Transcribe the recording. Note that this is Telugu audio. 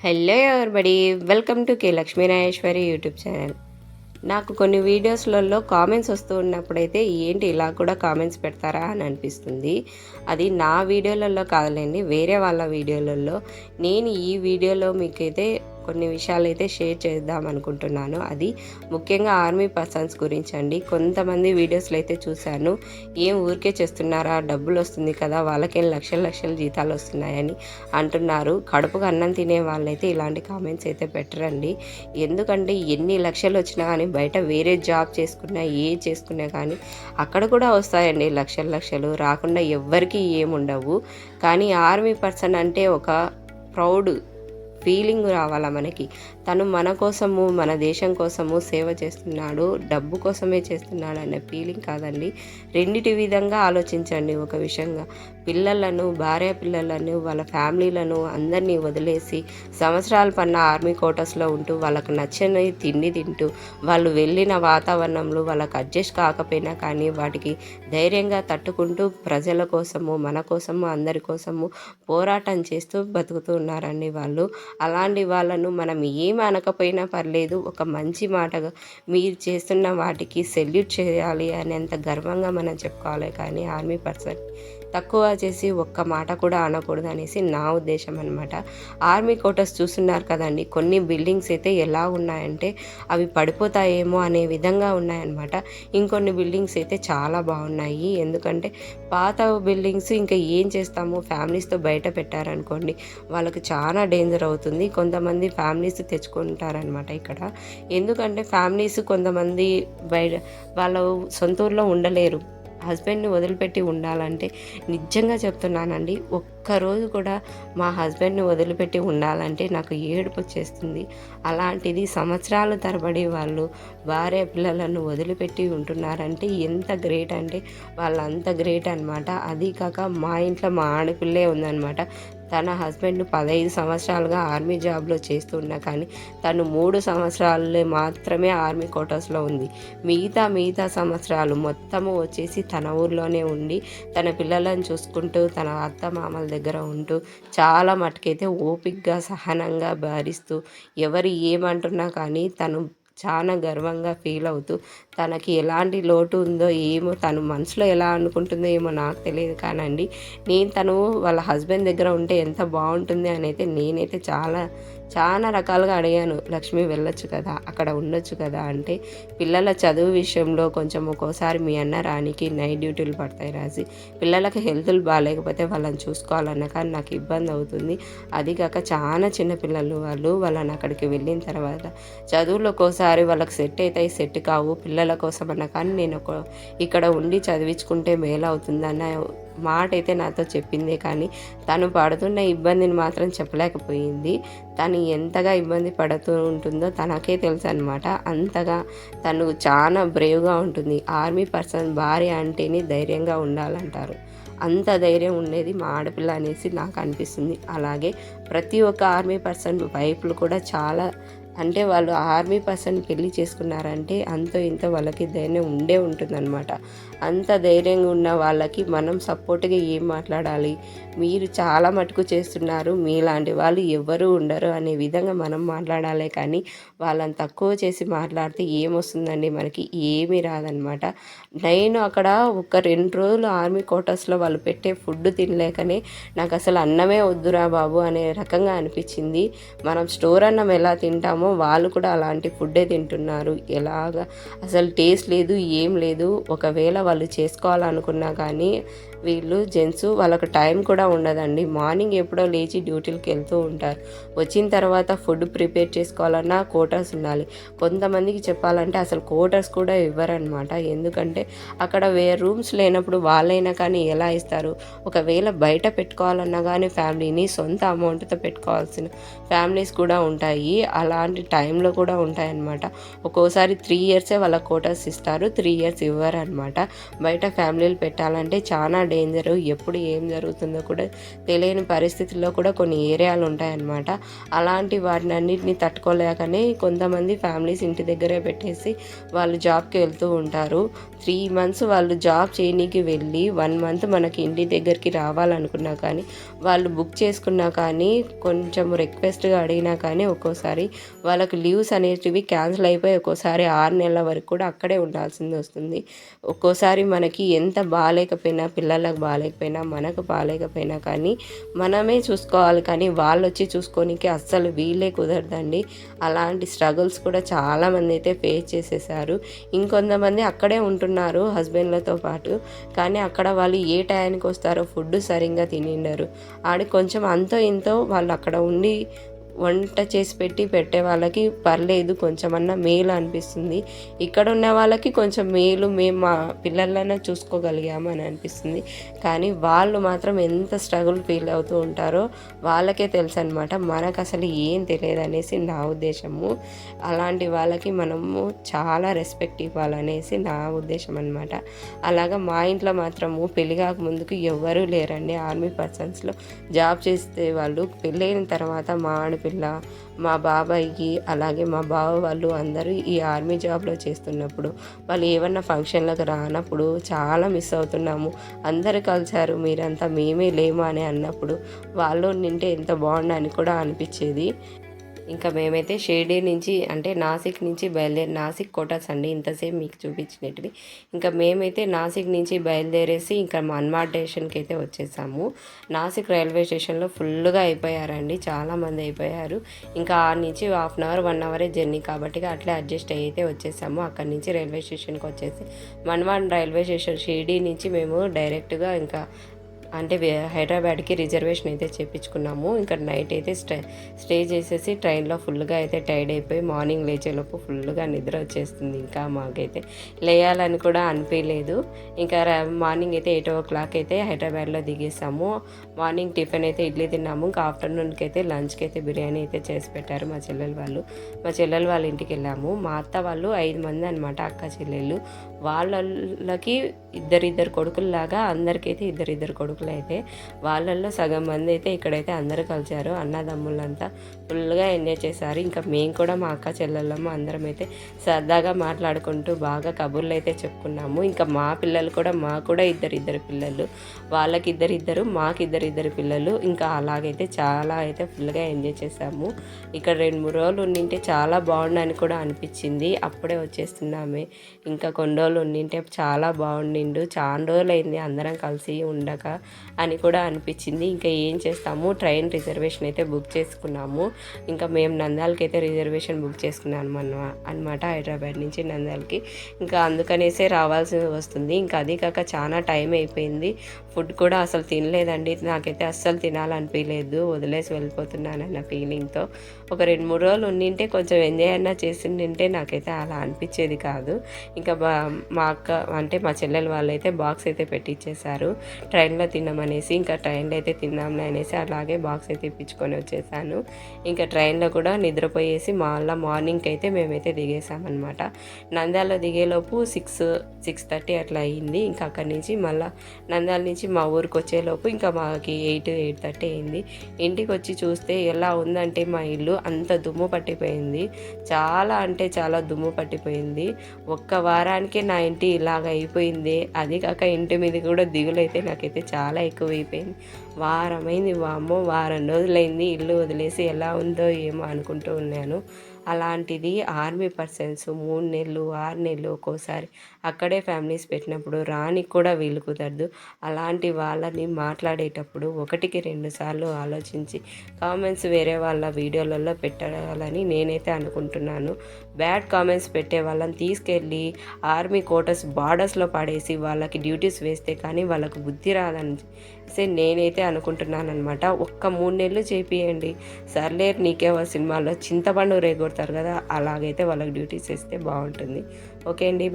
Hello everybody, welcome to K Lakshminayeshwari YouTube channel. నాకు కొన్ని వీడియోస్లలో కామెంట్స్ వస్తూ ఉన్నప్పుడైతే ఏంటి ఇలా కూడా కామెంట్స్ పెడతారా అని అనిపిస్తుంది. అది నా వీడియోలలో కాదులేండి, వేరే వాళ్ళ వీడియోలలో. నేను ఈ వీడియోలో మీకైతే కొన్ని విషయాలు అయితే షేర్ చేద్దాం అనుకుంటున్నాను. అది ముఖ్యంగా ఆర్మీ పర్సన్స్ గురించి అండి. కొంతమంది వీడియోస్లో అయితే చూశాను, ఏం ఊరికే చేస్తున్నారా, డబ్బులు వస్తుంది కదా, వాళ్ళకేం లక్షల లక్షల జీతాలు వస్తున్నాయని అంటున్నారు. కడుపుకు అన్నం తినే వాళ్ళైతే ఇలాంటి కామెంట్స్ అయితే పెట్టరండి. ఎందుకంటే ఎన్ని లక్షలు వచ్చినా కానీ బయట వేరే జాబ్ చేసుకున్నా చేసుకున్నా కానీ అక్కడ కూడా వస్తాయండి లక్షలు లక్షలు, రాకుండా ఎవ్వరికీ ఏముండవు. కానీ ఆర్మీ పర్సన్ అంటే ఒక ప్రౌడ్ ఫీలింగ్ రావాలా మనకి. తను మన కోసము, మన దేశం కోసము సేవ చేస్తున్నాడు, డబ్బు కోసమే చేస్తున్నాడు అనే ఫీలింగ్ కాదండి. రెండిటి విధంగా ఆలోచించండి. ఒక విషయంగా పిల్లలను, భార్య పిల్లలను, వాళ్ళ ఫ్యామిలీలను అందరినీ వదిలేసి సంవత్సరాల పన్న ఆర్మీ క్వార్టర్స్లో ఉంటూ వాళ్ళకు నచ్చని తిండి తింటూ వాళ్ళు వెళ్ళిన వాతావరణంలో వాళ్ళకు అడ్జస్ట్ కాకపోయినా కానీ వాటికి ధైర్యంగా తట్టుకుంటూ ప్రజల కోసము, మన కోసము, అందరి కోసము పోరాటం చేస్తూ బతుకుతూ ఉన్నారండి వాళ్ళు. అలాంటి వాళ్ళను మనం ఏమి అనకపోయినా పర్లేదు, ఒక మంచి మాటగా మీరు చేస్తున్న వాటికి సెల్యూట్ చేయాలి అనేంత గర్వంగా మనం చెప్పుకోవాలి. కానీ ఆర్మీ పర్సన్ తక్కువ చేసి ఒక్క మాట కూడా అనకూడదు అనేసి నా ఉద్దేశం అనమాట. ఆర్మీ క్వార్టర్స్ చూస్తున్నారు కదండి, కొన్ని బిల్డింగ్స్ అయితే ఎలా ఉన్నాయంటే అవి పడిపోతాయేమో అనే విధంగా ఉన్నాయన్నమాట. ఇంకొన్ని బిల్డింగ్స్ అయితే చాలా బాగున్నాయి. ఎందుకంటే పాత బిల్డింగ్స్ ఇంకా ఏం చేస్తాము, ఫ్యామిలీస్తో బయట పెట్టారనుకోండి వాళ్ళకి చాలా డేంజర్ అవుతుంది. కొంతమంది ఫ్యామిలీస్ తెచ్చుకుంటారనమాట ఇక్కడ. ఎందుకంటే ఫ్యామిలీస్ కొంతమంది బయట వాళ్ళ సొంత ఊర్లో ఉండలేరు, హస్బెండ్ని వదిలిపెట్టి ఉండాలంటే నిజంగా చెప్తున్నానండి, ఒక్కరోజు కూడా మా హస్బెండ్ని వదిలిపెట్టి ఉండాలంటే నాకు ఏడుపు వచ్చేస్తుంది. అలాంటిది సంవత్సరాల తరబడి వాళ్ళు భార్య పిల్లలను వదిలిపెట్టి ఉంటున్నారంటే ఎంత గ్రేట్ అంటే వాళ్ళంత గ్రేట్ అనమాట. అది కాక మా ఇంట్లో మా ఆడపిల్లే ఉందన్నమాట. తన హస్బెండ్ 15 సంవత్సరాలుగా ఆర్మీ జాబ్లో చేస్తున్నా కానీ తను 3 సంవత్సరాలు మాత్రమే ఆర్మీ క్వార్టర్స్లో ఉంది. మిగతా సంవత్సరాలు మొత్తము వచ్చేసి తన ఊర్లోనే ఉండి తన పిల్లలను చూసుకుంటూ తన అత్త మామల దగ్గర ఉంటూ చాలా మటుకైతే ఓపికగా సహనంగా భరిస్తూ ఎవరు ఏమంటున్నా కానీ తను చాలా గర్వంగా ఫీల్ అవుతూ తనకి ఎలాంటి లోటు ఉందో ఏమో, తను మనసులో ఎలా అనుకుంటుందో ఏమో నాకు తెలియదు కానండి, నేను తను వాళ్ళ హస్బెండ్ దగ్గర ఉంటే ఎంత బాగుంటుంది అని అయితే నేనైతే చాలా రకాలుగా అడిగాను. లక్ష్మి వెళ్ళొచ్చు కదా, అక్కడ ఉండొచ్చు కదా అంటే పిల్లల చదువు విషయంలో కొంచెం ఒక్కోసారి మీ అన్న రానికి నైట్ డ్యూటీలు పడతాయి రాసి, పిల్లలకి హెల్త్లు బాగాలేకపోతే వాళ్ళని చూసుకోవాలన్నా కానీ నాకు ఇబ్బంది అవుతుంది. అది కాక చాలా చిన్న పిల్లలు వాళ్ళని అక్కడికి వెళ్ళిన తర్వాత చదువులు ఒక్కోసారి వాళ్ళకి సెట్ అవుతాయి, సెట్ కావు. పిల్లల కోసం అన్నా కానీ నేను ఇక్కడ ఉండి చదివించుకుంటే మేలు అవుతుందన్న మాట అయితే నాతో చెప్పిందే కానీ తను పడుతున్న ఇబ్బందిని మాత్రం చెప్పలేకపోయింది. తను ఎంతగా ఇబ్బంది పడుతూ ఉంటుందో తనకే తెలుసు అనమాట. అంతగా తను చాలా బ్రేవ్గా ఉంటుంది. ఆర్మీ పర్సన్ భార్య అంటేనే ధైర్యంగా ఉండాలంటారు. అంత ధైర్యం ఉండేది మా ఆడపిల్ల అనేసి నాకు అనిపిస్తుంది. అలాగే ప్రతి ఒక్క ఆర్మీ పర్సన్ వైఫ్లు కూడా చాలా, అంటే వాళ్ళు ఆర్మీ పర్సన్ పెళ్లి చేసుకున్నారంటే అంతో ఇంతో వాళ్ళకి ధైర్యం ఉంటుందన్నమాట. అంత ధైర్యంగా ఉన్న వాళ్ళకి మనం సపోర్ట్గా ఏం మాట్లాడాలి, మీరు చాలా మటుకు చేస్తున్నారు, మీలాంటి వాళ్ళు ఎవ్వరూ ఉండరు అనే విధంగా మనం మాట్లాడాలి. కానీ వాళ్ళని తక్కువ చేసి మాట్లాడితే ఏమొస్తుందండి, మనకి ఏమీ రాదనమాట. నేను అక్కడ ఒక 2 రోజులు ఆర్మీ క్వార్టర్స్లో వాళ్ళు పెట్టే ఫుడ్ తినలేకనే నాకు అసలు అన్నమే వద్దురా బాబు అనే రకంగా అనిపించింది. మనం స్టోర్ అన్నం ఎలా తింటామో వాళ్ళు కూడా అలాంటి ఫుడ్డే తింటున్నారు. ఎలాగా అసలు టేస్ట్ లేదు, ఏం లేదు. ఒకవేళ వాళ్ళు చేసుకోవాలనుకున్నా కానీ వీళ్ళు జెంట్స్ వాళ్ళకు టైం కూడా ఉండదండి. మార్నింగ్ ఎప్పుడో లేచి డ్యూటీలకు వెళ్తూ ఉంటారు. వచ్చిన తర్వాత ఫుడ్ ప్రిపేర్ చేసుకోవాలన్నా క్వార్టర్స్ ఉండాలి. కొంతమందికి చెప్పాలంటే అసలు క్వార్టర్స్ కూడా ఇవ్వరనమాట. ఎందుకంటే అక్కడ వేరే రూమ్స్ లేనప్పుడు వాళ్ళైనా కానీ ఎలా ఇస్తారు. ఒకవేళ బయట పెట్టుకోవాలన్నా కానీ ఫ్యామిలీని సొంత అమౌంట్తో పెట్టుకోవాల్సిన ఫ్యామిలీస్ కూడా ఉంటాయి. అలాంటి టైంలో కూడా ఉంటాయన్నమాట. ఒక్కోసారి 3 ఇయర్సే వాళ్ళ క్వార్టర్స్ ఇస్తారు, 3 ఇయర్స్ ఇవ్వరు అనమాట. బయట ఫ్యామిలీలు పెట్టాలంటే చాలా డేంజరు, ఎప్పుడు ఏం జరుగుతుందో కూడా తెలియని పరిస్థితుల్లో కూడా కొన్ని ఏరియాలు ఉంటాయన్నమాట. అలాంటి వాటినన్నిటిని తట్టుకోలేకనే కొంతమంది ఫ్యామిలీస్ ఇంటి దగ్గరే పెట్టేసి వాళ్ళు జాబ్కి వెళ్తూ ఉంటారు. 3 months వాళ్ళు జాబ్ చేయనీకి వెళ్ళి 1 month మనకి ఇంటి దగ్గరికి రావాలనుకున్నా కానీ, వాళ్ళు బుక్ చేసుకున్నా కానీ, కొంచెం రిక్వెస్ట్గా అడిగినా కానీ ఒక్కోసారి వాళ్ళకి లీవ్స్ అనేటివి క్యాన్సిల్ అయిపోయి ఒక్కోసారి 6 నెలల వరకు కూడా అక్కడే ఉండాల్సింది వస్తుంది. ఒక్కోసారి మనకి ఎంత బాగాలేకపోయినా, పిల్లలకు బాగాలేకపోయినా, మనకు బాగాలేకపోయినా కానీ మనమే చూసుకోవాలి, కానీ వాళ్ళు వచ్చి చూసుకోనికి అస్సలు వీలే కుదరదండి. అలాంటి స్ట్రగుల్స్ కూడా చాలామంది అయితే ఫేస్ చేసేసారు. ఇంకొంతమంది అక్కడే ఉంటున్నారు హస్బెండ్లతో పాటు, కానీ అక్కడ వాళ్ళు ఏ టయానికి వస్తారో ఫుడ్ సరిగ్గా తినిండరు. కొంచెం అంతో ఇంతో వాళ్ళు అక్కడ ఉండి వంట చేసి పెట్టే వాళ్ళకి పర్లేదు, కొంచెమన్నా మేలు అనిపిస్తుంది. ఇక్కడ ఉన్న వాళ్ళకి కొంచెం మేలు, మేము మా పిల్లలైనా చూసుకోగలిగాము అని అనిపిస్తుంది. కానీ వాళ్ళు మాత్రం ఎంత స్ట్రగుల్ ఫీల్ అవుతూ ఉంటారో వాళ్ళకే తెలుసు అనమాట. మనకు అసలు ఏం తెలియదు అనేసి నా ఉద్దేశము. అలాంటి వాళ్ళకి మనము చాలా రెస్పెక్ట్ ఇవ్వాలనేసి నా ఉద్దేశం అనమాట. అలాగా మా ఇంట్లో మాత్రము పెళ్లి కాక ముందుకు ఎవ్వరూ లేరండి ఆర్మీ పర్సన్స్లో. జాబ్ చేసే వాళ్ళు పెళ్ళైన తర్వాత మా ఆడపిల్ల, మా బాబాయ్కి, అలాగే మా బావ వాళ్ళు అందరూ ఈ ఆర్మీ జాబ్లో చేస్తున్నప్పుడు వాళ్ళు ఏమన్నా ఫంక్షన్లకు రానప్పుడు చాలా మిస్ అవుతున్నాము, అందరూ కలిసారు మీరంతా మేమే లేము అని అన్నప్పుడు వాళ్ళు నింటే ఎంత బాగుండని కూడా అనిపించేది. ఇంకా మేమైతే షిరిడీ నుంచి అంటే నాసిక్ నుంచి నాసిక్ కోటాస్ అండి ఇంతసేపు మీకు చూపించినట్టువి. ఇంకా మేమైతే నాసిక్ నుంచి బయలుదేరేసి ఇంకా మన్మాడ్ స్టేషన్కి అయితే వచ్చేసాము. నాసిక్ రైల్వే స్టేషన్లో ఫుల్గా అయిపోయారండి, చాలామంది అయిపోయారు. ఇంకా ఆ నుంచి 1/2 hour 1 hour జర్నీ కాబట్టి అట్లే అడ్జస్ట్ అయితే వచ్చేసాము. అక్కడి నుంచి రైల్వే స్టేషన్కి వచ్చేసి మన్మాడ్ రైల్వే స్టేషన్ షిరిడీ నుంచి మేము డైరెక్ట్గా ఇంకా అంటే హైదరాబాద్కి రిజర్వేషన్ అయితే చేయించుకున్నాము. ఇంకా నైట్ అయితే స్టే చేసేసి ట్రైన్లో ఫుల్గా అయితే టైర్డ్ అయిపోయి మార్నింగ్ లేచేలోపు ఫుల్గా నిద్ర వచ్చేస్తుంది. ఇంకా మాకైతే లేయాలని కూడా అనిపించలేదు. ఇంకా మార్నింగ్ అయితే 8 o'clock అయితే హైదరాబాద్లో దిగేసాము. మార్నింగ్ టిఫిన్ అయితే ఇడ్లీ తిన్నాము. ఇంకా ఆఫ్టర్నూన్కి అయితే లంచ్కి అయితే బిర్యానీ అయితే చేసి పెట్టారు మా చెల్లెలు వాళ్ళ ఇంటికి వెళ్ళాము. మా అత్త వాళ్ళు 5 మంది అనమాట, అక్క చెల్లెళ్ళు. వాళ్ళకి ఇద్దరిద్దరు కొడుకుల్లాగా అందరికైతే ఇద్దరిద్దరు కొడుకులు అయితే, వాళ్ళల్లో సగం మంది అయితే ఇక్కడైతే అందరూ కలిసారు. అన్నదమ్ములంతా ఫుల్గా ఎంజాయ్ చేశారు. ఇంకా మేము కూడా మా అక్క చెల్లెళ్ళము అందరం అయితే సరదాగా మాట్లాడుకుంటూ బాగా కబుర్లు అయితే చెప్పుకున్నాము. ఇంకా మా పిల్లలు కూడా, మాకు కూడా ఇద్దరిద్దరు పిల్లలు, వాళ్ళకి ఇద్దరిద్దరు, మాకు ఇద్దరిద్దరు పిల్లలు. ఇంకా అలాగైతే చాలా అయితే ఫుల్గా ఎంజాయ్ చేసాము. ఇక్కడ 2-3 రోజులు ఉండింటే చాలా బాగుండని కూడా అనిపించింది. అప్పుడే వచ్చేస్తున్నామే, ఇంకా కొన్ని రోజులు ఉండింటే చాలా బాగుండిండు, చాలా రోజులు అయింది అందరం కలిసి ఉండక అని కూడా అనిపించింది. ఇంకా ఏం చేస్తాము, ట్రైన్ రిజర్వేషన్ అయితే బుక్ చేసుకున్నాము. ఇంకా మేము నంద్యాలకి అయితే రిజర్వేషన్ బుక్ చేసుకున్నాము అనమాట, హైదరాబాద్ నుంచి నంద్యాలకి. ఇంకా అందుకనేసే రావాల్సి వస్తుంది. ఇంకా అది కాక చాలా టైం అయిపోయింది. ఫుడ్ కూడా అసలు తినలేదండి, నాకైతే అస్సలు తినాలనిపించలేదు, వదిలేసి వెళ్ళిపోతున్నానన్న ఫీలింగ్తో. ఒక 2-3 రోజులు ఉండింటే కొంచెం ఎంజాయ్ అన్నా చేసిండింటే నాకైతే అలా అనిపించేది కాదు. ఇంకా మా అక్క అంటే మా చెల్లెలు వాళ్ళైతే బాక్స్ అయితే పెట్టించేశారు ట్రైన్లో తిన్నామనేసి. ఇంకా ట్రైన్లో అయితే తిన్నాంలే అనేసి అలాగే బాక్స్ అయితే ఇప్పించుకొని వచ్చేసాను. ఇంకా ట్రైన్లో కూడా నిద్రపోయేసి మళ్ళీ మార్నింగ్కి అయితే మేమైతే దిగేసామన్నమాట. నంద్యాలలో దిగేలోపు 6-6:30 అట్లా అయ్యింది. ఇంకా అక్కడి నుంచి మళ్ళీ నంద్యాల నుంచి మా ఊరికి వచ్చేలోపు ఇంకా మాకి 8-8:30 అయింది. ఇంటికి వచ్చి చూస్తే ఎలా ఉందంటే మా ఇల్లు అంత దుమ్ము పట్టిపోయింది, చాలా అంటే చాలా దుమ్ము పట్టిపోయింది. ఒక్క వారానికే నా ఇంటి ఇలాగ అయిపోయింది. అది కాక ఇంటి మీద కూడా దిగులైతే నాకైతే చాలా ఎక్కువ అయిపోయింది. వారమైంది, వామ్మో వారం రోజులైంది ఇల్లు వదిలేసి, ఎలా ఉందో ఏమో అనుకుంటూ ఉన్నాను. అలాంటిది ఆర్మీ పర్సన్స్ 3 నెలలు 6 నెలలు ఒక్కోసారి అక్కడే ఫ్యామిలీస్ పెట్టినప్పుడు రానికి కూడా వీలు కుదరదు. అలాంటి వాళ్ళని మాట్లాడేటప్పుడు 1-2 సార్లు ఆలోచించి కామెంట్స్ వేరే వాళ్ళ వీడియోలలో పెట్టాలని నేనైతే అనుకుంటున్నాను. బ్యాడ్ కామెంట్స్ పెట్టే వాళ్ళని తీసుకెళ్ళి ఆర్మీ కోటర్స్ బార్డర్స్లో పడేసి వాళ్ళకి డ్యూటీస్ వేస్తే కానీ వాళ్ళకు బుద్ధి రాదని నేనైతే అనుకుంటున్నాను అనమాట. ఒక్క 3 నెలలు చేపియండి, సర్లే నీకేవో సినిమాలో చింతపండు రేగొడతారు కదా, అలాగైతే వాళ్ళకి డ్యూటీస్ వేస్తే బాగుంటుంది. ఓకే అండి.